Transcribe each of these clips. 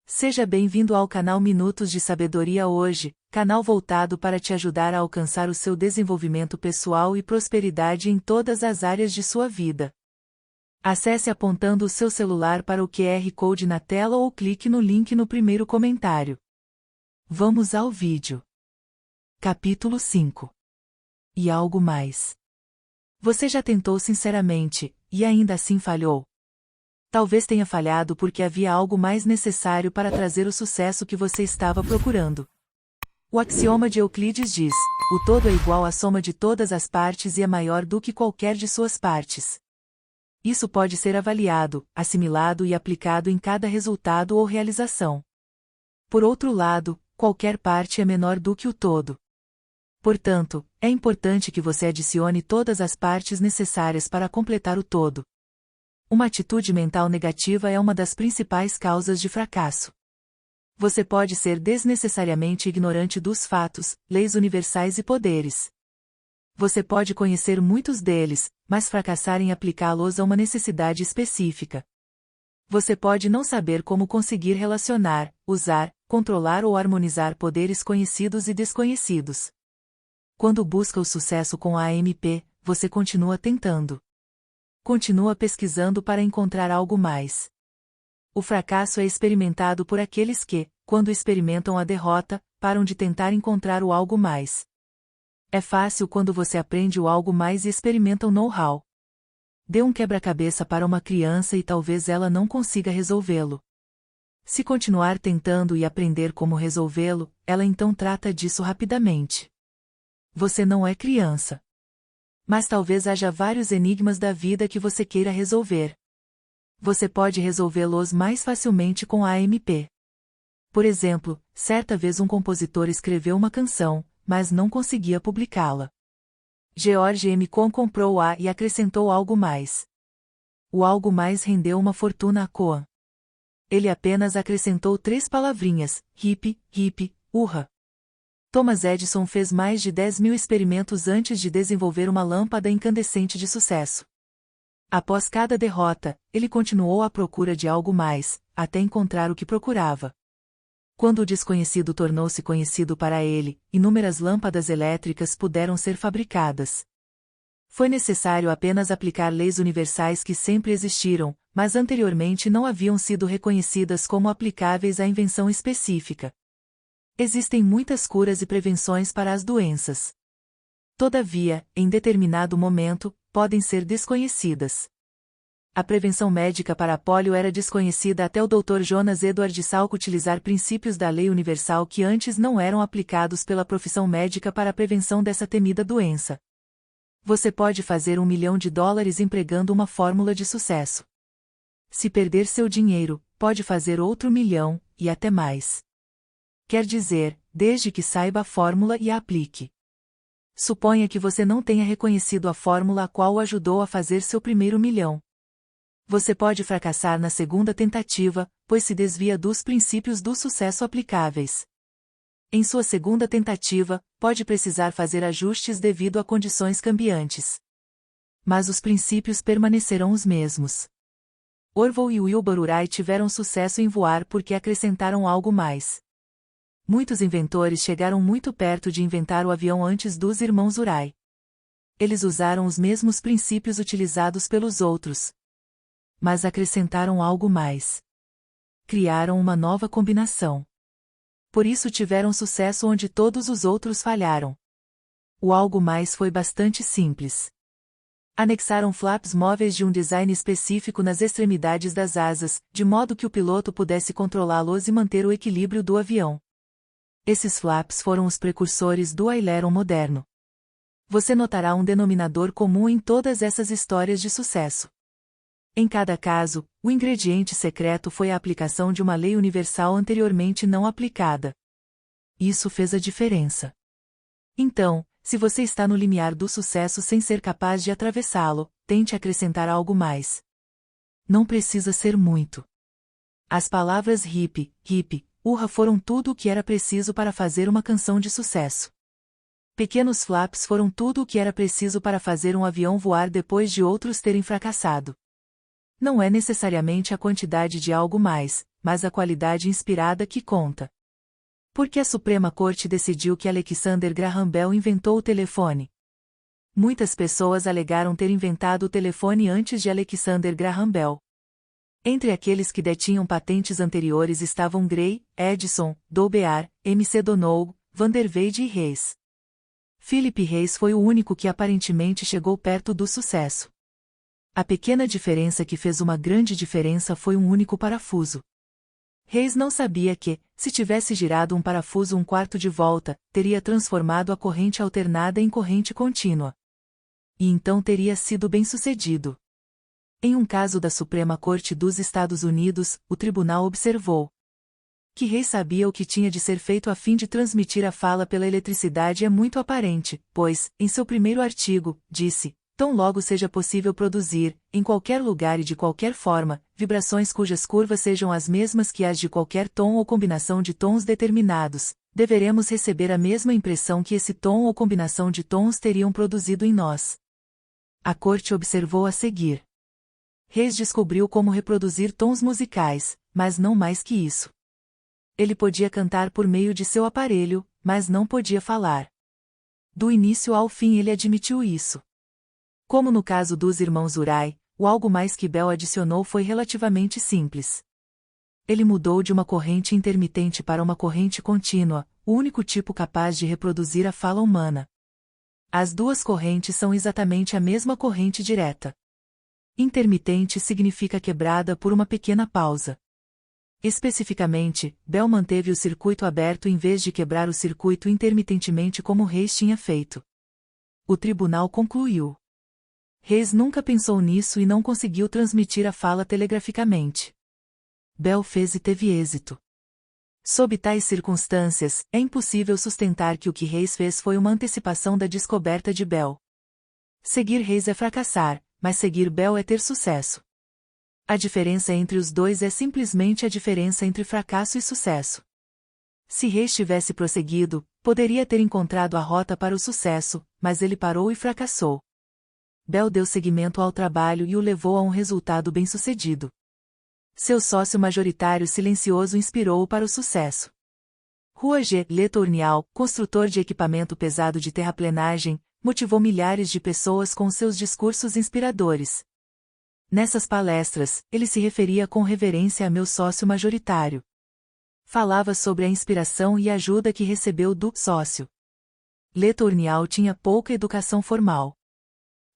Seja bem-vindo ao canal Minutos de Sabedoria hoje, canal voltado para te ajudar a alcançar o seu desenvolvimento pessoal e prosperidade em todas as áreas de sua vida. Acesse apontando o seu celular para o QR Code na tela ou clique no link no primeiro comentário. Vamos ao vídeo. Capítulo 5. E algo mais. Você já tentou sinceramente, e ainda assim falhou? Talvez tenha falhado porque havia algo mais necessário para trazer o sucesso que você estava procurando. O axioma de Euclides diz: o todo é igual à soma de todas as partes e é maior do que qualquer de suas partes. Isso pode ser avaliado, assimilado e aplicado em cada resultado ou realização. Por outro lado, qualquer parte é menor do que o todo. Portanto, é importante que você adicione todas as partes necessárias para completar o todo. Uma atitude mental negativa é uma das principais causas de fracasso. Você pode ser desnecessariamente ignorante dos fatos, leis universais e poderes. Você pode conhecer muitos deles, mas fracassar em aplicá-los a uma necessidade específica. Você pode não saber como conseguir relacionar, usar, controlar ou harmonizar poderes conhecidos e desconhecidos. Quando busca o sucesso com a AMP, você continua tentando. Continua pesquisando para encontrar algo mais. O fracasso é experimentado por aqueles que, quando experimentam a derrota, param de tentar encontrar o algo mais. É fácil quando você aprende o algo mais e experimenta o know-how. Dê um quebra-cabeça para uma criança e talvez ela não consiga resolvê-lo. Se continuar tentando e aprender como resolvê-lo, ela então trata disso rapidamente. Você não é criança. Mas talvez haja vários enigmas da vida que você queira resolver. Você pode resolvê-los mais facilmente com a AMP. Por exemplo, certa vez um compositor escreveu uma canção, mas não conseguia publicá-la. George M. Cohan comprou-a e acrescentou algo mais. O algo mais rendeu uma fortuna a Cohan. Ele apenas acrescentou 3 palavrinhas: hip, hip, hurra. Thomas Edison fez mais de 10.000 experimentos antes de desenvolver uma lâmpada incandescente de sucesso. Após cada derrota, ele continuou à procura de algo mais, até encontrar o que procurava. Quando o desconhecido tornou-se conhecido para ele, inúmeras lâmpadas elétricas puderam ser fabricadas. Foi necessário apenas aplicar leis universais que sempre existiram, mas anteriormente não haviam sido reconhecidas como aplicáveis à invenção específica. Existem muitas curas e prevenções para as doenças. Todavia, em determinado momento, podem ser desconhecidas. A prevenção médica para a polio era desconhecida até o Dr. Jonas Edward Salk utilizar princípios da lei universal que antes não eram aplicados pela profissão médica para a prevenção dessa temida doença. Você pode fazer $1 milhão empregando uma fórmula de sucesso. Se perder seu dinheiro, pode fazer outro 1 milhão, e até mais. Quer dizer, desde que saiba a fórmula e a aplique. Suponha que você não tenha reconhecido a fórmula a qual o ajudou a fazer seu primeiro 1 milhão. Você pode fracassar na segunda tentativa, pois se desvia dos princípios do sucesso aplicáveis. Em sua segunda tentativa, pode precisar fazer ajustes devido a condições cambiantes. Mas os princípios permanecerão os mesmos. Orville e Wilbur Wright tiveram sucesso em voar porque acrescentaram algo mais. Muitos inventores chegaram muito perto de inventar o avião antes dos irmãos Wright. Eles usaram os mesmos princípios utilizados pelos outros. Mas acrescentaram algo mais. Criaram uma nova combinação. Por isso tiveram sucesso onde todos os outros falharam. O algo mais foi bastante simples. Anexaram flaps móveis de um design específico nas extremidades das asas, de modo que o piloto pudesse controlá-los e manter o equilíbrio do avião. Esses flaps foram os precursores do aileron moderno. Você notará um denominador comum em todas essas histórias de sucesso. Em cada caso, o ingrediente secreto foi a aplicação de uma lei universal anteriormente não aplicada. Isso fez a diferença. Então, se você está no limiar do sucesso sem ser capaz de atravessá-lo, tente acrescentar algo mais. Não precisa ser muito. As palavras hip, hip, hurra foram tudo o que era preciso para fazer uma canção de sucesso. Pequenos flaps foram tudo o que era preciso para fazer um avião voar depois de outros terem fracassado. Não é necessariamente a quantidade de algo mais, mas a qualidade inspirada que conta. Porque a Suprema Corte decidiu que Alexander Graham Bell inventou o telefone. Muitas pessoas alegaram ter inventado o telefone antes de Alexander Graham Bell. Entre aqueles que detinham patentes anteriores estavam Gray, Edison, Dolbear, McDonough, Vanderveide e Reis. Philip Reis foi o único que aparentemente chegou perto do sucesso. A pequena diferença que fez uma grande diferença foi um único parafuso. Reis não sabia que, se tivesse girado um parafuso um quarto de volta, teria transformado a corrente alternada em corrente contínua. E então teria sido bem-sucedido. Em um caso da Suprema Corte dos Estados Unidos, o tribunal observou que Reis sabia o que tinha de ser feito a fim de transmitir a fala pela eletricidade é muito aparente, pois, em seu primeiro artigo, disse: tão logo seja possível produzir, em qualquer lugar e de qualquer forma, vibrações cujas curvas sejam as mesmas que as de qualquer tom ou combinação de tons determinados, deveremos receber a mesma impressão que esse tom ou combinação de tons teriam produzido em nós. A corte observou a seguir. Reis descobriu como reproduzir tons musicais, mas não mais que isso. Ele podia cantar por meio de seu aparelho, mas não podia falar. Do início ao fim ele admitiu isso. Como no caso dos irmãos Urai, o algo mais que Bell adicionou foi relativamente simples. Ele mudou de uma corrente intermitente para uma corrente contínua, o único tipo capaz de reproduzir a fala humana. As duas correntes são exatamente a mesma corrente direta. Intermitente significa quebrada por uma pequena pausa. Especificamente, Bell manteve o circuito aberto em vez de quebrar o circuito intermitentemente como Reis tinha feito. O tribunal concluiu. Reis nunca pensou nisso e não conseguiu transmitir a fala telegraficamente. Bell fez e teve êxito. Sob tais circunstâncias, é impossível sustentar que o que Reis fez foi uma antecipação da descoberta de Bell. Seguir Reis é fracassar, mas seguir Bell é ter sucesso. A diferença entre os dois é simplesmente a diferença entre fracasso e sucesso. Se Reis tivesse prosseguido, poderia ter encontrado a rota para o sucesso, mas ele parou e fracassou. Bell deu seguimento ao trabalho e o levou a um resultado bem-sucedido. Seu sócio majoritário silencioso inspirou-o para o sucesso. Rua G. Letourneau, construtor de equipamento pesado de terraplenagem, motivou milhares de pessoas com seus discursos inspiradores. Nessas palestras, ele se referia com reverência a meu sócio majoritário. Falava sobre a inspiração e ajuda que recebeu do sócio. Letourneau tinha pouca educação formal,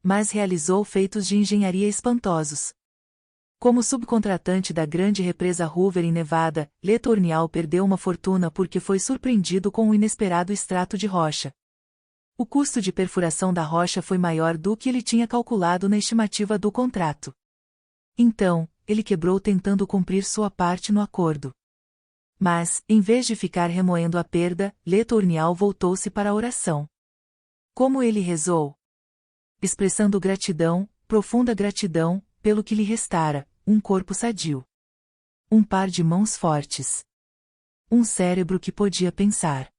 mas realizou feitos de engenharia espantosos. Como subcontratante da grande represa Hoover em Nevada, Letourneau perdeu uma fortuna porque foi surpreendido com um inesperado extrato de rocha. O custo de perfuração da rocha foi maior do que ele tinha calculado na estimativa do contrato. Então, ele quebrou tentando cumprir sua parte no acordo. Mas, em vez de ficar remoendo a perda, Letourneau voltou-se para a oração. Como ele rezou? Expressando gratidão, profunda gratidão, pelo que lhe restara, um corpo sadio. Um par de mãos fortes. Um cérebro que podia pensar.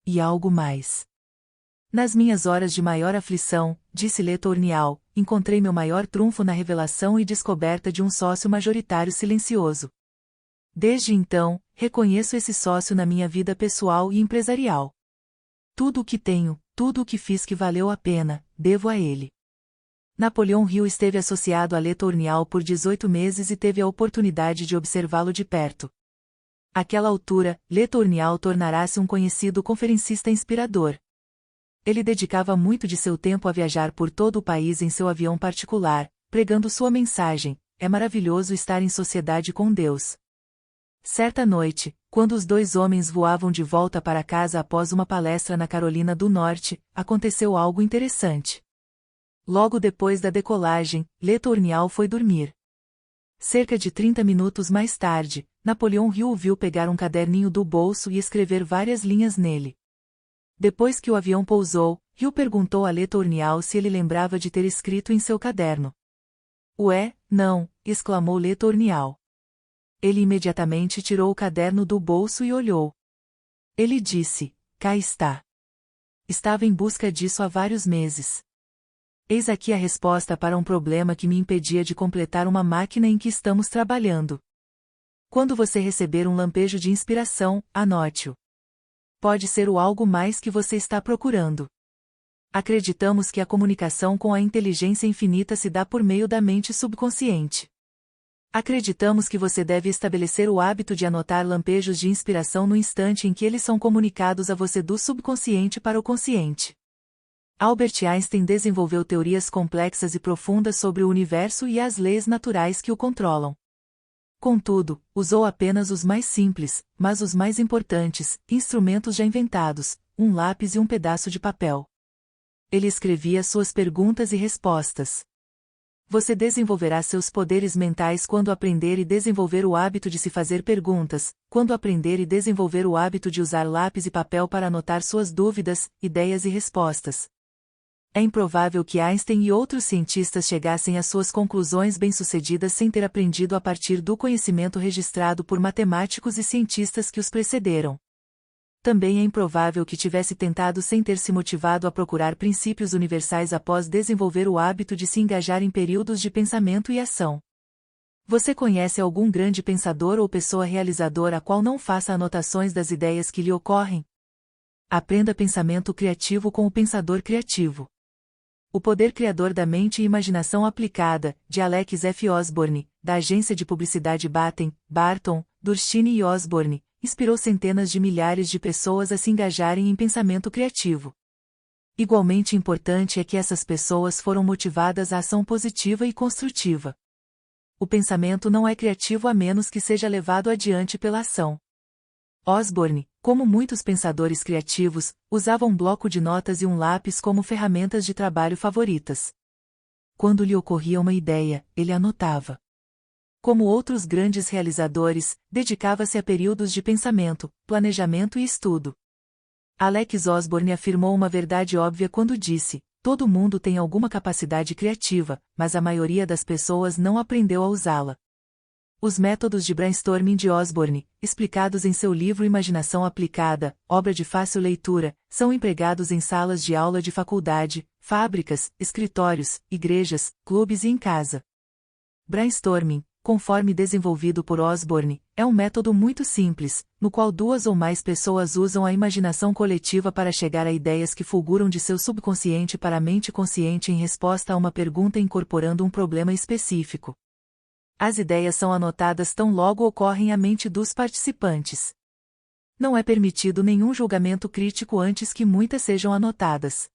E algo mais. Nas minhas horas de maior aflição, disse Letourneau, encontrei meu maior trunfo na revelação e descoberta de um sócio majoritário silencioso. Desde então, reconheço esse sócio na minha vida pessoal e empresarial. Tudo o que tenho, tudo o que fiz que valeu a pena, devo a ele. Napoleão Hill esteve associado a Letourneau por 18 meses e teve a oportunidade de observá-lo de perto. Àquela altura, Letourneau tornará-se um conhecido conferencista inspirador. Ele dedicava muito de seu tempo a viajar por todo o país em seu avião particular, pregando sua mensagem: é maravilhoso estar em sociedade com Deus. Certa noite, quando os dois homens voavam de volta para casa após uma palestra na Carolina do Norte, aconteceu algo interessante. Logo depois da decolagem, Letourneau foi dormir. Cerca de 30 minutos mais tarde, Napoleão Hill o viu pegar um caderninho do bolso e escrever várias linhas nele. Depois que o avião pousou, Hill perguntou a Letourneau se ele lembrava de ter escrito em seu caderno. Ué, não, exclamou Letourneau. Ele imediatamente tirou o caderno do bolso e olhou. Ele disse: cá está. Estava em busca disso há vários meses. Eis aqui a resposta para um problema que me impedia de completar uma máquina em que estamos trabalhando. Quando você receber um lampejo de inspiração, anote-o. Pode ser o algo mais que você está procurando. Acreditamos que a comunicação com a inteligência infinita se dá por meio da mente subconsciente. Acreditamos que você deve estabelecer o hábito de anotar lampejos de inspiração no instante em que eles são comunicados a você do subconsciente para o consciente. Albert Einstein desenvolveu teorias complexas e profundas sobre o universo e as leis naturais que o controlam. Contudo, usou apenas os mais simples, mas os mais importantes, instrumentos já inventados, um lápis e um pedaço de papel. Ele escrevia suas perguntas e respostas. Você desenvolverá seus poderes mentais quando aprender e desenvolver o hábito de se fazer perguntas, quando aprender e desenvolver o hábito de usar lápis e papel para anotar suas dúvidas, ideias e respostas. É improvável que Einstein e outros cientistas chegassem às suas conclusões bem-sucedidas sem ter aprendido a partir do conhecimento registrado por matemáticos e cientistas que os precederam. Também é improvável que tivesse tentado sem ter se motivado a procurar princípios universais após desenvolver o hábito de se engajar em períodos de pensamento e ação. Você conhece algum grande pensador ou pessoa realizadora a qual não faça anotações das ideias que lhe ocorrem? Aprenda pensamento criativo com o pensador criativo. O poder criador da mente e imaginação aplicada, de Alex F. Osborne, da agência de publicidade Batten, Barton, Durstine e Osborne, inspirou centenas de milhares de pessoas a se engajarem em pensamento criativo. Igualmente importante é que essas pessoas foram motivadas à ação positiva e construtiva. O pensamento não é criativo a menos que seja levado adiante pela ação. Osborne, como muitos pensadores criativos, usava um bloco de notas e um lápis como ferramentas de trabalho favoritas. Quando lhe ocorria uma ideia, ele anotava. Como outros grandes realizadores, dedicava-se a períodos de pensamento, planejamento e estudo. Alex Osborne afirmou uma verdade óbvia quando disse: todo mundo tem alguma capacidade criativa, mas a maioria das pessoas não aprendeu a usá-la. Os métodos de brainstorming de Osborne, explicados em seu livro Imaginação Aplicada, obra de fácil leitura, são empregados em salas de aula de faculdade, fábricas, escritórios, igrejas, clubes e em casa. Brainstorming, conforme desenvolvido por Osborne, é um método muito simples, no qual duas ou mais pessoas usam a imaginação coletiva para chegar a ideias que fulguram de seu subconsciente para a mente consciente em resposta a uma pergunta incorporando um problema específico. As ideias são anotadas tão logo ocorrem à mente dos participantes. Não é permitido nenhum julgamento crítico antes que muitas sejam anotadas.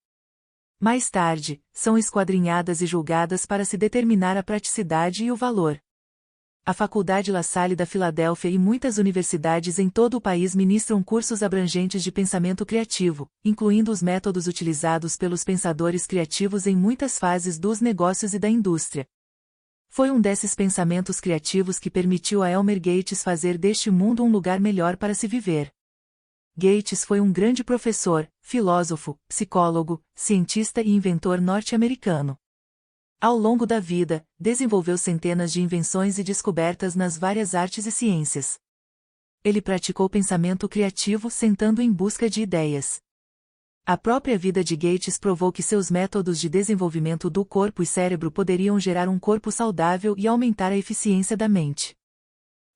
Mais tarde, são esquadrinhadas e julgadas para se determinar a praticidade e o valor. A Faculdade La Salle da Filadélfia e muitas universidades em todo o país ministram cursos abrangentes de pensamento criativo, incluindo os métodos utilizados pelos pensadores criativos em muitas fases dos negócios e da indústria. Foi um desses pensamentos criativos que permitiu a Elmer Gates fazer deste mundo um lugar melhor para se viver. Gates foi um grande professor, filósofo, psicólogo, cientista e inventor norte-americano. Ao longo da vida, desenvolveu centenas de invenções e descobertas nas várias artes e ciências. Ele praticou pensamento criativo sentando em busca de ideias. A própria vida de Gates provou que seus métodos de desenvolvimento do corpo e cérebro poderiam gerar um corpo saudável e aumentar a eficiência da mente.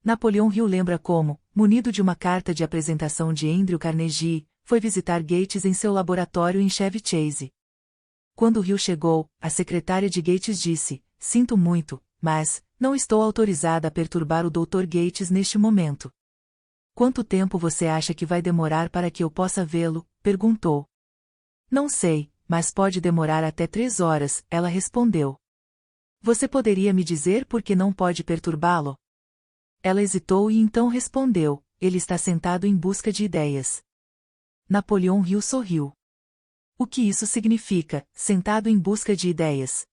Napoleão Hill lembra como, munido de uma carta de apresentação de Andrew Carnegie, foi visitar Gates em seu laboratório em Chevy Chase. Quando Hill chegou, a secretária de Gates disse: "Sinto muito, mas não estou autorizada a perturbar o Dr. Gates neste momento." "Quanto tempo você acha que vai demorar para que eu possa vê-lo?" perguntou. "Não sei, mas pode demorar até 3 horas, ela respondeu. "Você poderia me dizer por que não pode perturbá-lo?" Ela hesitou e então respondeu: "Ele está sentado em busca de ideias." Napoleão Hill sorriu. "O que isso significa, sentado em busca de ideias?"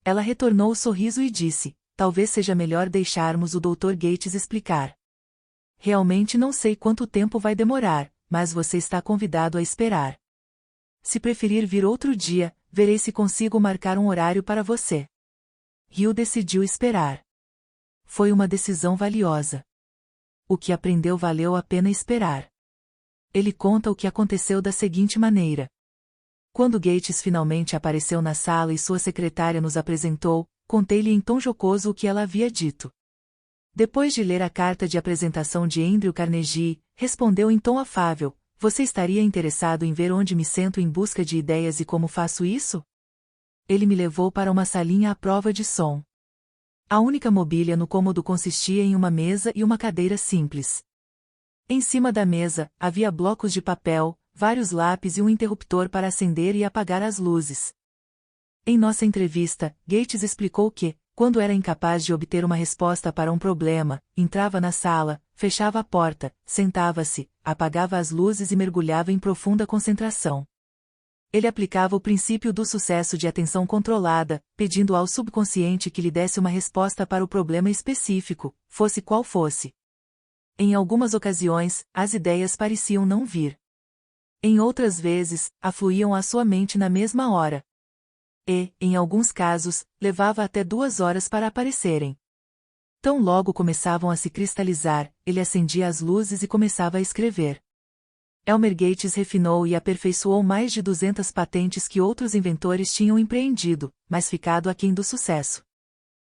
Ela retornou o sorriso e disse: "Talvez seja melhor deixarmos o Dr. Gates explicar. Realmente não sei quanto tempo vai demorar, mas você está convidado a esperar. Se preferir vir outro dia, verei se consigo marcar um horário para você." Hill decidiu esperar. Foi uma decisão valiosa. O que aprendeu valeu a pena esperar. Ele conta o que aconteceu da seguinte maneira. Quando Gates finalmente apareceu na sala e sua secretária nos apresentou, contei-lhe em tom jocoso o que ela havia dito. Depois de ler a carta de apresentação de Andrew Carnegie, respondeu em tom afável: Você estaria interessado em ver onde me sento em busca de ideias e como faço isso? Ele me levou para uma salinha à prova de som. A única mobília no cômodo consistia em uma mesa e uma cadeira simples. Em cima da mesa, havia blocos de papel, vários lápis e um interruptor para acender e apagar as luzes. Em nossa entrevista, Gates explicou que, quando era incapaz de obter uma resposta para um problema, entrava na sala, fechava a porta, sentava-se, apagava as luzes e mergulhava em profunda concentração. Ele aplicava o princípio do sucesso de atenção controlada, pedindo ao subconsciente que lhe desse uma resposta para o problema específico, fosse qual fosse. Em algumas ocasiões, as ideias pareciam não vir. Em outras vezes, afluíam à sua mente na mesma hora. E, em alguns casos, levava até 2 horas para aparecerem. Tão logo começavam a se cristalizar, ele acendia as luzes e começava a escrever. Elmer Gates refinou e aperfeiçoou mais de 200 patentes que outros inventores tinham empreendido, mas ficado aquém do sucesso.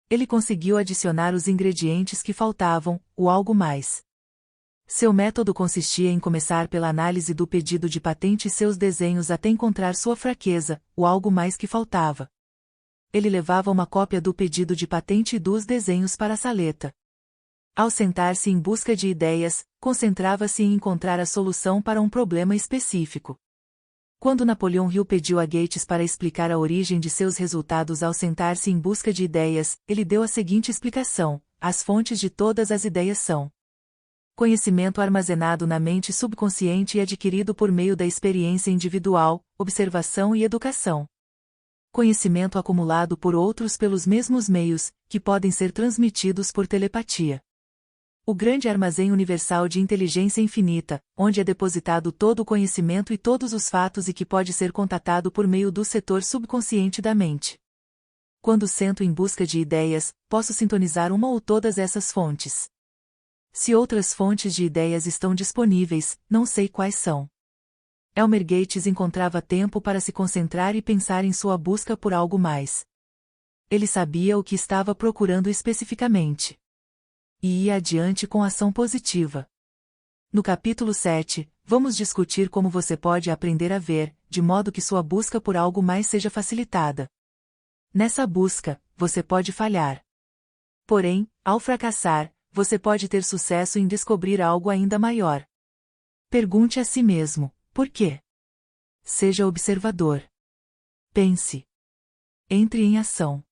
Ele conseguiu adicionar os ingredientes que faltavam, o algo mais. Seu método consistia em começar pela análise do pedido de patente e seus desenhos até encontrar sua fraqueza, o algo mais que faltava. Ele levava uma cópia do pedido de patente e dos desenhos para a saleta. Ao sentar-se em busca de ideias, concentrava-se em encontrar a solução para um problema específico. Quando Napoleão Hill pediu a Gates para explicar a origem de seus resultados ao sentar-se em busca de ideias, ele deu a seguinte explicação: as fontes de todas as ideias são conhecimento armazenado na mente subconsciente e adquirido por meio da experiência individual, observação e educação. Conhecimento acumulado por outros pelos mesmos meios, que podem ser transmitidos por telepatia. O grande armazém universal de inteligência infinita, onde é depositado todo o conhecimento e todos os fatos e que pode ser contatado por meio do setor subconsciente da mente. Quando sento em busca de ideias, posso sintonizar uma ou todas essas fontes. Se outras fontes de ideias estão disponíveis, não sei quais são. Elmer Gates encontrava tempo para se concentrar e pensar em sua busca por algo mais. Ele sabia o que estava procurando especificamente. E ia adiante com ação positiva. No capítulo 7, vamos discutir como você pode aprender a ver, de modo que sua busca por algo mais seja facilitada. Nessa busca, você pode falhar. Porém, ao fracassar, você pode ter sucesso em descobrir algo ainda maior. Pergunte a si mesmo: por quê? Seja observador. Pense. Entre em ação.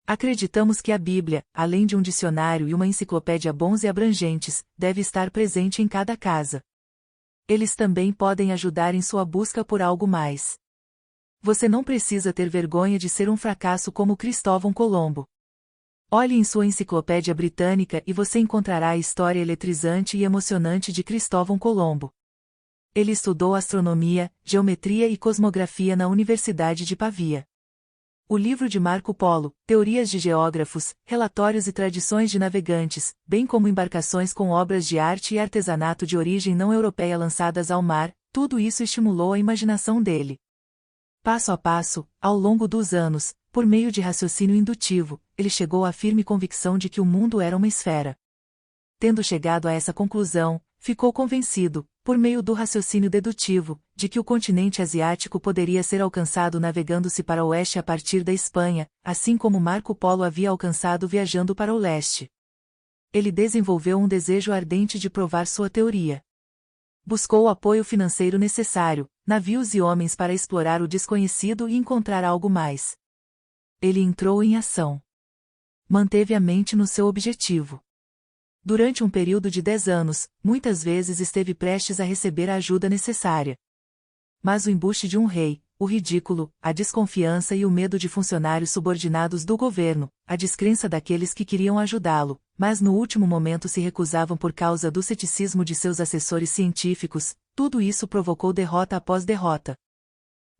Acreditamos que a Bíblia, além de um dicionário e uma enciclopédia bons e abrangentes, deve estar presente em cada casa. Eles também podem ajudar em sua busca por algo mais. Você não precisa ter vergonha de ser um fracasso como Cristóvão Colombo. Olhe em sua enciclopédia britânica e você encontrará a história eletrizante e emocionante de Cristóvão Colombo. Ele estudou astronomia, geometria e cosmografia na Universidade de Pavia. O livro de Marco Polo, Teorias de Geógrafos, Relatórios e Tradições de Navegantes, bem como embarcações com obras de arte e artesanato de origem não europeia lançadas ao mar, tudo isso estimulou a imaginação dele. Passo a passo, ao longo dos anos, por meio de raciocínio indutivo, ele chegou à firme convicção de que o mundo era uma esfera. Tendo chegado a essa conclusão, ficou convencido, por meio do raciocínio dedutivo, de que o continente asiático poderia ser alcançado navegando-se para o oeste a partir da Espanha, assim como Marco Polo havia alcançado viajando para o leste. Ele desenvolveu um desejo ardente de provar sua teoria. Buscou o apoio financeiro necessário, navios e homens para explorar o desconhecido e encontrar algo mais. Ele entrou em ação. Manteve a mente no seu objetivo. Durante um período de 10 anos, muitas vezes esteve prestes a receber a ajuda necessária. Mas o embuste de um rei, o ridículo, a desconfiança e o medo de funcionários subordinados do governo, a descrença daqueles que queriam ajudá-lo, mas no último momento se recusavam por causa do ceticismo de seus assessores científicos, tudo isso provocou derrota após derrota.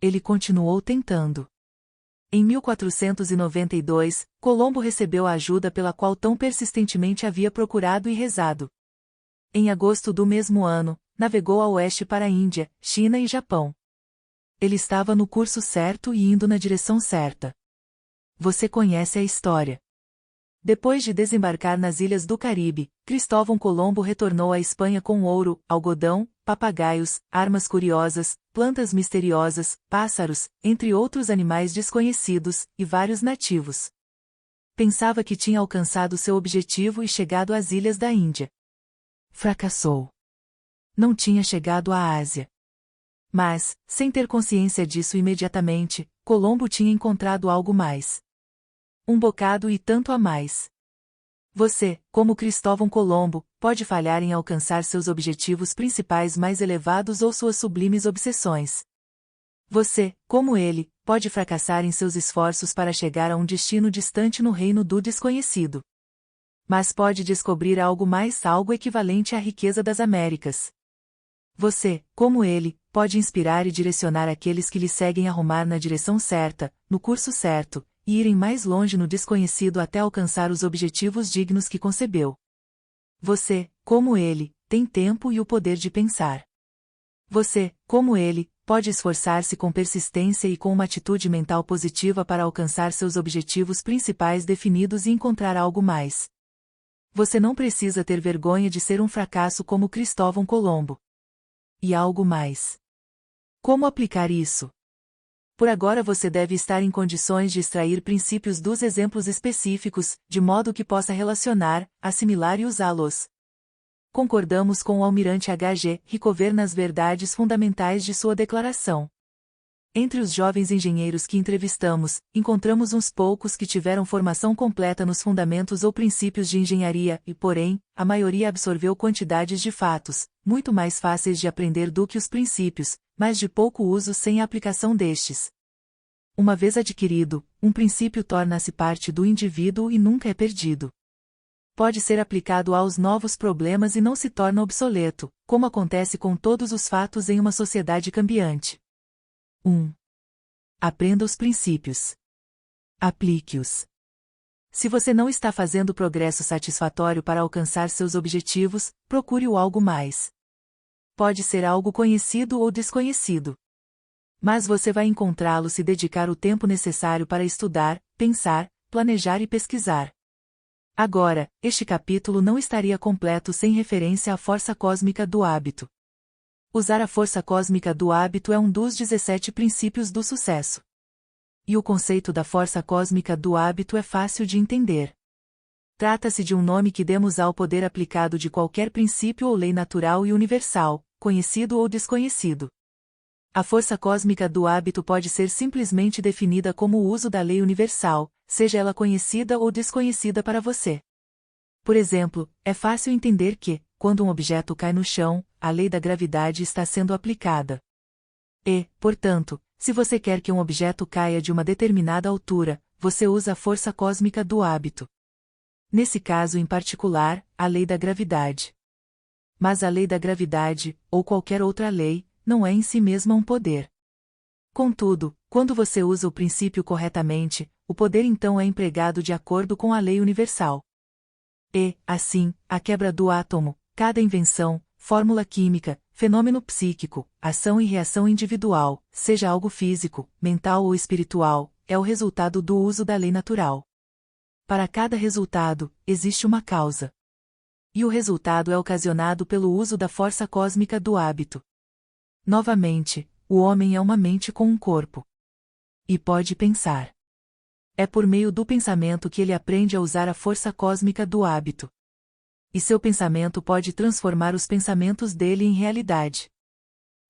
Ele continuou tentando. Em 1492, Colombo recebeu a ajuda pela qual tão persistentemente havia procurado e rezado. Em agosto do mesmo ano, navegou a oeste para a Índia, China e Japão. Ele estava no curso certo e indo na direção certa. Você conhece a história. Depois de desembarcar nas ilhas do Caribe, Cristóvão Colombo retornou à Espanha com ouro, algodão, papagaios, armas curiosas, plantas misteriosas, pássaros, entre outros animais desconhecidos, e vários nativos. Pensava que tinha alcançado seu objetivo e chegado às ilhas da Índia. Fracassou. Não tinha chegado à Ásia. Mas, sem ter consciência disso imediatamente, Colombo tinha encontrado algo mais. Um bocado e tanto a mais. Você, como Cristóvão Colombo, pode falhar em alcançar seus objetivos principais mais elevados ou suas sublimes obsessões. Você, como ele, pode fracassar em seus esforços para chegar a um destino distante no reino do desconhecido. Mas pode descobrir algo equivalente à riqueza das Américas. Você, como ele, pode inspirar e direcionar aqueles que lhe seguem a rumar na direção certa, no curso certo, e irem mais longe no desconhecido até alcançar os objetivos dignos que concebeu. Você, como ele, tem tempo e o poder de pensar. Você, como ele, pode esforçar-se com persistência e com uma atitude mental positiva para alcançar seus objetivos principais definidos e encontrar algo mais. Você não precisa ter vergonha de ser um fracasso como Cristóvão Colombo. E algo mais. Como aplicar isso? Por agora você deve estar em condições de extrair princípios dos exemplos específicos, de modo que possa relacionar, assimilar e usá-los. Concordamos com o almirante H.G. Rickover nas verdades fundamentais de sua declaração. Entre os jovens engenheiros que entrevistamos, encontramos uns poucos que tiveram formação completa nos fundamentos ou princípios de engenharia e, porém, a maioria absorveu quantidades de fatos, muito mais fáceis de aprender do que os princípios, mas de pouco uso sem a aplicação destes. Uma vez adquirido, um princípio torna-se parte do indivíduo e nunca é perdido. Pode ser aplicado aos novos problemas e não se torna obsoleto, como acontece com todos os fatos em uma sociedade cambiante. 1. Aprenda os princípios. Aplique-os. Se você não está fazendo progresso satisfatório para alcançar seus objetivos, procure o algo mais. Pode ser algo conhecido ou desconhecido. Mas você vai encontrá-lo se dedicar o tempo necessário para estudar, pensar, planejar e pesquisar. Agora, este capítulo não estaria completo sem referência à força cósmica do hábito. Usar a força cósmica do hábito é um dos 17 princípios do sucesso. E o conceito da força cósmica do hábito é fácil de entender. Trata-se de um nome que demos ao poder aplicado de qualquer princípio ou lei natural e universal, conhecido ou desconhecido. A força cósmica do hábito pode ser simplesmente definida como o uso da lei universal, seja ela conhecida ou desconhecida para você. Por exemplo, é fácil entender que, quando um objeto cai no chão, a lei da gravidade está sendo aplicada. E, portanto, se você quer que um objeto caia de uma determinada altura, você usa a força cósmica do hábito. Nesse caso em particular, a lei da gravidade. Mas a lei da gravidade, ou qualquer outra lei, não é em si mesma um poder. Contudo, quando você usa o princípio corretamente, o poder então é empregado de acordo com a lei universal. E, assim, a quebra do átomo, cada invenção, fórmula química, fenômeno psíquico, ação e reação individual, seja algo físico, mental ou espiritual, é o resultado do uso da lei natural. Para cada resultado, existe uma causa. E o resultado é ocasionado pelo uso da força cósmica do hábito. Novamente, o homem é uma mente com um corpo. E pode pensar. É por meio do pensamento que ele aprende a usar a força cósmica do hábito. E seu pensamento pode transformar os pensamentos dele em realidade.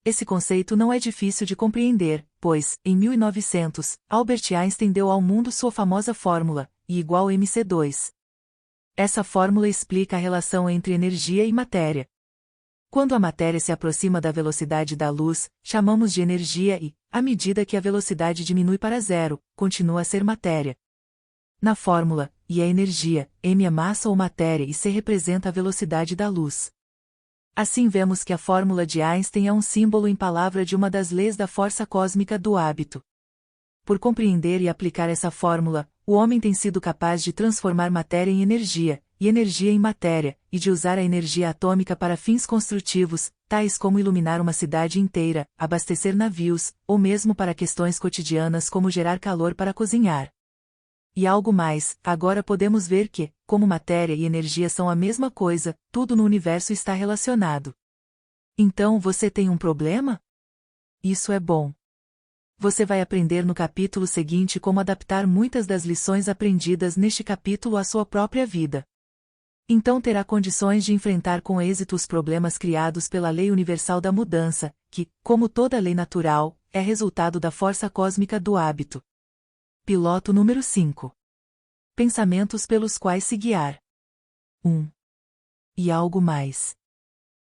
Esse conceito não é difícil de compreender, pois, em 1900, Albert Einstein deu ao mundo sua famosa fórmula, I igual mc2. Essa fórmula explica a relação entre energia e matéria. Quando a matéria se aproxima da velocidade da luz, chamamos de energia e, à medida que a velocidade diminui para zero, continua a ser matéria. Na fórmula, I é energia, m é massa ou matéria e c representa a velocidade da luz. Assim vemos que a fórmula de Einstein é um símbolo em palavra de uma das leis da força cósmica do hábito. Por compreender e aplicar essa fórmula, o homem tem sido capaz de transformar matéria em energia, e energia em matéria, e de usar a energia atômica para fins construtivos, tais como iluminar uma cidade inteira, abastecer navios, ou mesmo para questões cotidianas como gerar calor para cozinhar. E algo mais, agora podemos ver que, como matéria e energia são a mesma coisa, tudo no universo está relacionado. Então você tem um problema? Isso é bom. Você vai aprender no capítulo seguinte como adaptar muitas das lições aprendidas neste capítulo à sua própria vida. Então terá condições de enfrentar com êxito os problemas criados pela lei universal da mudança, que, como toda lei natural, é resultado da força cósmica do hábito. Piloto número 5. Pensamentos pelos quais se guiar. 1. E algo mais.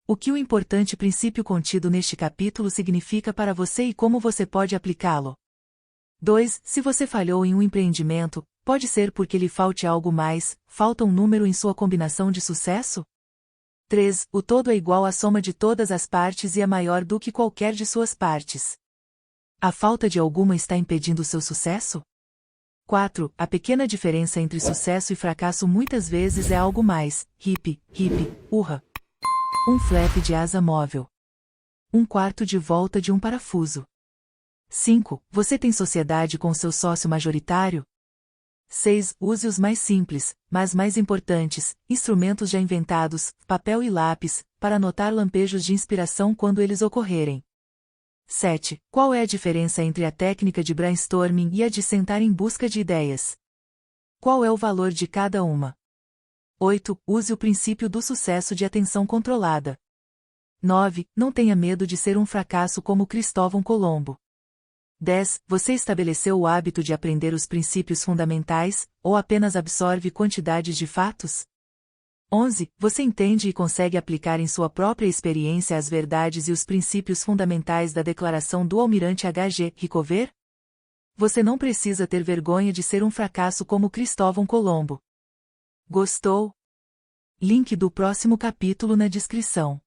O que o importante princípio contido neste capítulo significa para você e como você pode aplicá-lo. 2. Se você falhou em um empreendimento, pode ser porque lhe falte algo mais, falta um número em sua combinação de sucesso? 3. O todo é igual à soma de todas as partes e é maior do que qualquer de suas partes. A falta de alguma está impedindo seu sucesso? 4. A pequena diferença entre sucesso e fracasso muitas vezes é algo mais, hip, urra. Um flap de asa móvel. Um quarto de volta de um parafuso. 5. Você tem sociedade com seu sócio majoritário? 6. Use os mais simples, mas mais importantes, instrumentos já inventados, papel e lápis, para anotar lampejos de inspiração quando eles ocorrerem. 7. Qual é a diferença entre a técnica de brainstorming e a de sentar em busca de ideias? Qual é o valor de cada uma? 8. Use o princípio do sucesso de atenção controlada. 9. Não tenha medo de ser um fracasso como Cristóvão Colombo. 10. Você estabeleceu o hábito de aprender os princípios fundamentais, ou apenas absorve quantidades de fatos? 11. Você entende e consegue aplicar em sua própria experiência as verdades e os princípios fundamentais da declaração do almirante H.G. Rickover? Você não precisa ter vergonha de ser um fracasso como Cristóvão Colombo. Gostou? Link do próximo capítulo na descrição.